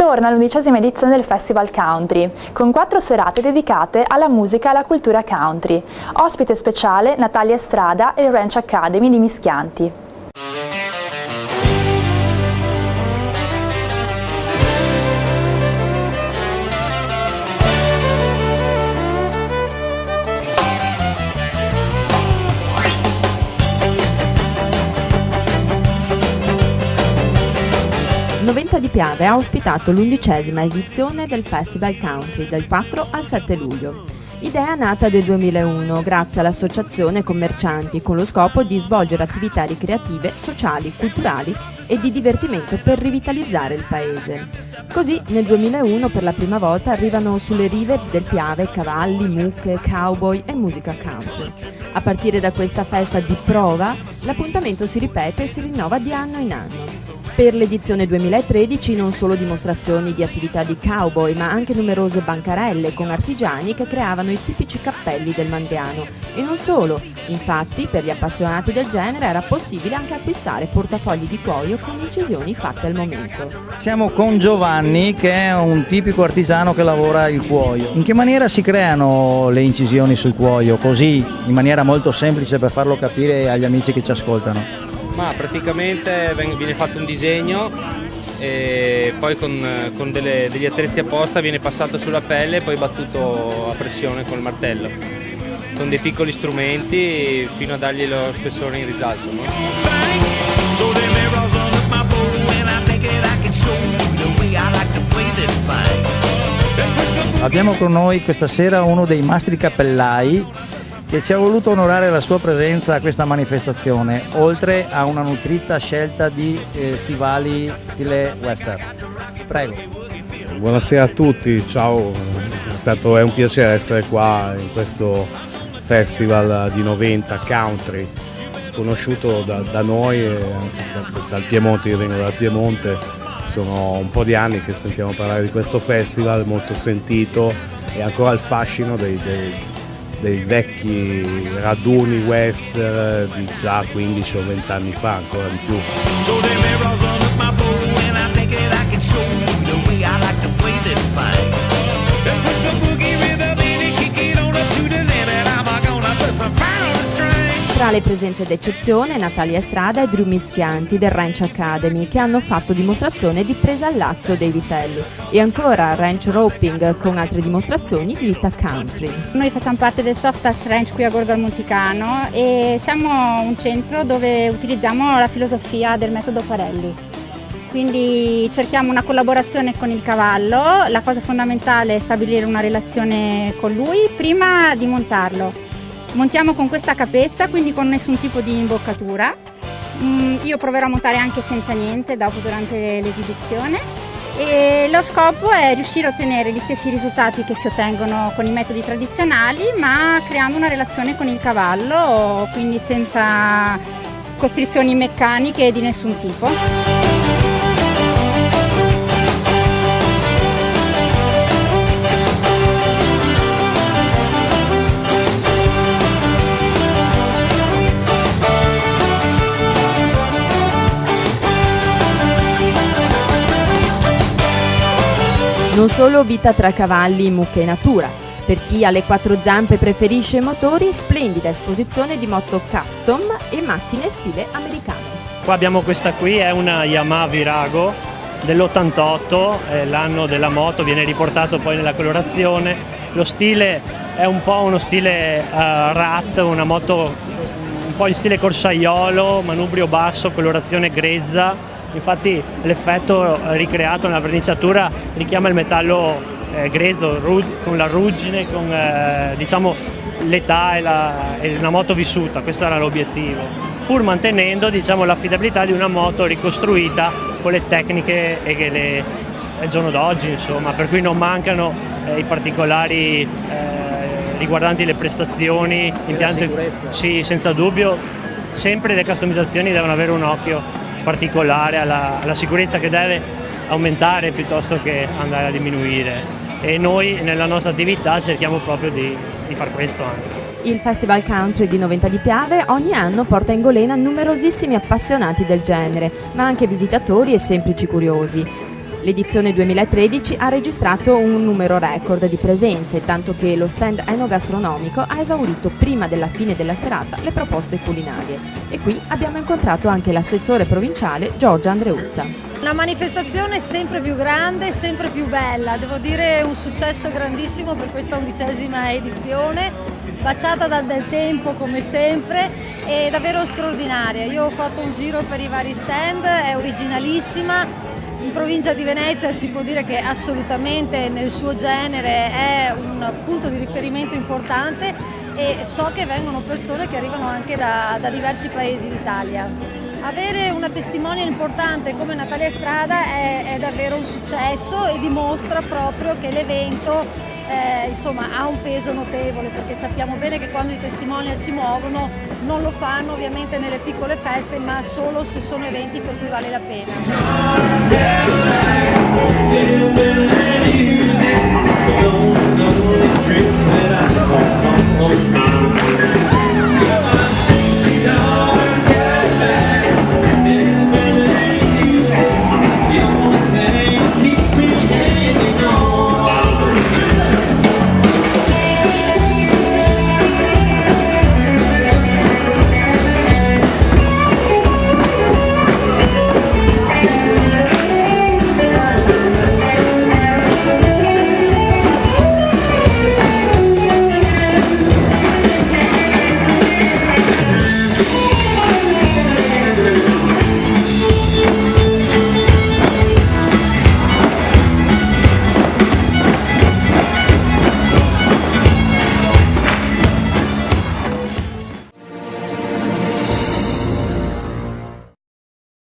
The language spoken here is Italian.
Torna l'11ª edizione del Festival Country, con 4 serate dedicate alla musica e alla cultura country. Ospite speciale Natalia Estrada e il Ranch Academy di Mischianti. Noventa di Piave ha ospitato l'11ª edizione del Festival Country dal 4 al 7 luglio. Idea nata nel 2001 grazie all'associazione commercianti con lo scopo di svolgere attività ricreative, sociali, culturali e di divertimento per rivitalizzare il paese. Così nel 2001 per la prima volta arrivano sulle rive del Piave cavalli, mucche, cowboy e musica country. A partire da questa festa di prova, l'appuntamento si ripete e si rinnova di anno in anno. Per l'edizione 2013 non solo dimostrazioni di attività di cowboy, ma anche numerose bancarelle con artigiani che creavano i tipici cappelli del Mandiano. E non solo, infatti per gli appassionati del genere era possibile anche acquistare portafogli di cuoio con incisioni fatte al momento. Siamo con Giovanni, che è un tipico artigiano che lavora il cuoio. In che maniera si creano le incisioni sul cuoio? Così, in maniera molto semplice per farlo capire agli amici che ci ascoltano. Ma praticamente viene fatto un disegno e poi con degli attrezzi apposta viene passato sulla pelle e poi battuto a pressione col martello, con dei piccoli strumenti fino a dargli lo spessore in risalto, no? Abbiamo con noi questa sera uno dei mastri cappellai che ci ha voluto onorare la sua presenza a questa manifestazione, oltre a una nutrita scelta di stivali stile western. Prego. Buonasera a tutti, ciao, è un piacere essere qua in questo festival di 90 country, conosciuto da noi e dal Piemonte. Io vengo dal Piemonte, sono un po' di anni che sentiamo parlare di questo festival, molto sentito, e ancora il fascino dei vecchi raduni western di già 15 o 20 anni fa, ancora di più. Tra le presenze d'eccezione Natalia Estrada e Drew Mischianti del Ranch Academy, che hanno fatto dimostrazione di presa al lazzo dei vitelli, e ancora ranch roping con altre dimostrazioni di vita country. Noi facciamo parte del Soft Touch Ranch qui a Gorgo al Monticano e siamo un centro dove utilizziamo la filosofia del metodo Parelli. Quindi cerchiamo una collaborazione con il cavallo, la cosa fondamentale è stabilire una relazione con lui prima di montarlo. Montiamo con questa capezza, quindi con nessun tipo di imboccatura. Io proverò a montare anche senza niente dopo durante l'esibizione e lo scopo è riuscire a ottenere gli stessi risultati che si ottengono con i metodi tradizionali, ma creando una relazione con il cavallo, quindi senza costrizioni meccaniche di nessun tipo. Non solo vita tra cavalli, mucche e natura. Per chi ha le 4 zampe e preferisce i motori, splendida esposizione di moto custom e macchine stile americano. Qua abbiamo questa qui, è una Yamaha Virago dell'88, l'anno della moto, viene riportato poi nella colorazione. Lo stile è un po' uno stile rat, una moto un po' in stile corsaiolo, manubrio basso, colorazione grezza. Infatti l'effetto ricreato nella verniciatura richiama il metallo grezzo, con la ruggine, con diciamo l'età e una moto vissuta. Questo era l'obiettivo, pur mantenendo, diciamo, l'affidabilità di una moto ricostruita con le tecniche del giorno d'oggi, insomma, per cui non mancano i particolari riguardanti le prestazioni, impianto, sì, senza dubbio. Sempre le customizzazioni devono avere un occhio particolare alla sicurezza, che deve aumentare piuttosto che andare a diminuire, e noi nella nostra attività cerchiamo proprio di far questo anche. Il Festival Country di 90 di Piave ogni anno porta in golena numerosissimi appassionati del genere, ma anche visitatori e semplici curiosi. L'edizione 2013 ha registrato un numero record di presenze, tanto che lo stand enogastronomico ha esaurito prima della fine della serata le proposte culinarie. E qui abbiamo incontrato anche l'assessore provinciale Giorgia Andreuzza. Una manifestazione sempre più grande, sempre più bella, devo dire un successo grandissimo per questa 11ª edizione, baciata dal bel tempo come sempre e davvero straordinaria. Io ho fatto un giro per i vari stand, è originalissima. In provincia di Venezia si può dire che assolutamente nel suo genere è un punto di riferimento importante e so che vengono persone che arrivano anche da diversi paesi d'Italia. Avere una testimonial importante come Natalia Strada è davvero un successo e dimostra proprio che l'evento ha un peso notevole, perché sappiamo bene che quando i testimonial si muovono non lo fanno ovviamente nelle piccole feste, ma solo se sono eventi per cui vale la pena.